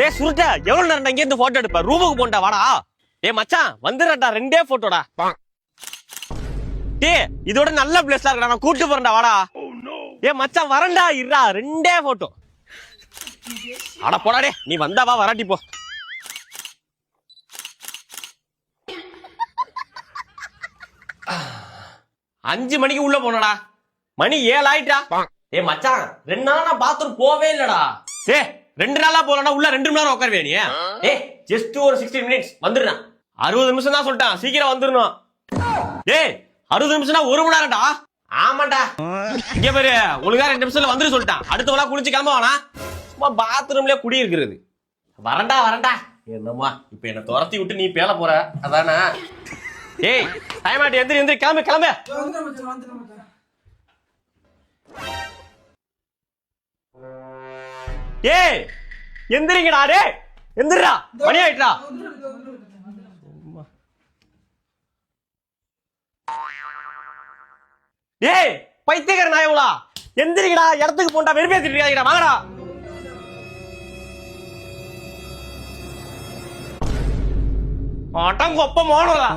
டேய் சுருட்ட எவ்வளவு நேரம் இங்க இருந்து போட்டோ எடுப்ப ரூமுக்கு போண்டா வாடா. ஏய் மச்சான் வந்துடுறா 2 போட்டோடா. டேய் இதோட நல்ல பிளேஸ்ல இருக்கடா நான் கூட்டி போறேன்டா வாடா. ஏய் மச்சான் வரேன்டா இருடா 2 போட்டோ. அட போடா டேய் நீ வந்தா வா வராட்டி போ. அஞ்சு மணிக்கு உள்ள போனடா மணி 7 ஆயிட்டா. ஏ மச்சான் 2 நாளா நான் பாத்ரூம் போவே இல்லடா. ஏ 2 நாளா போலனா உள்ள 2 மணி நேரம் உட்காருவே நீ. ஏ ஜஸ்ட் ஒரு 16 மினிட்ஸ் வந்துடுறேன். 60 நிமிஷம் தான் சொல்லிட்டான் சீக்கிரம் வந்துடணும். ஏய் 60 நிமிஷம்னா 1 மணி நேரம்டா. ஆமாண்டா இங்க பாரு ஒழுங்கா 2 நிமிஷத்துல வந்துரு சொல்லிட்டான். அடுத்தவளா குளிச்சு கிளம்ப வேணா சும்மா பாத்ரூம்லயே குடி இருக்கிறது. வரண்டா வரண்டா. என்னம்மா இப்ப என்ன துரத்தி விட்டு நீ பேல போற அதானே. ஏய் டைம் ஆட்டி எந்திரி எந்திரி கிளம்பு கிளம்பு. ஏய் எந்திரிங்கடா டேய் எந்திரா மணி ஆயிட்டா. ஏய் பைத்தியக்கார நாயவுலா எந்திரிங்கடா இடத்துக்கு போண்டா வெறுப்பேத்திட்டு இருக்காங்கடா வாங்கடா. ஆட்டம் கொப்ப மோனோடா.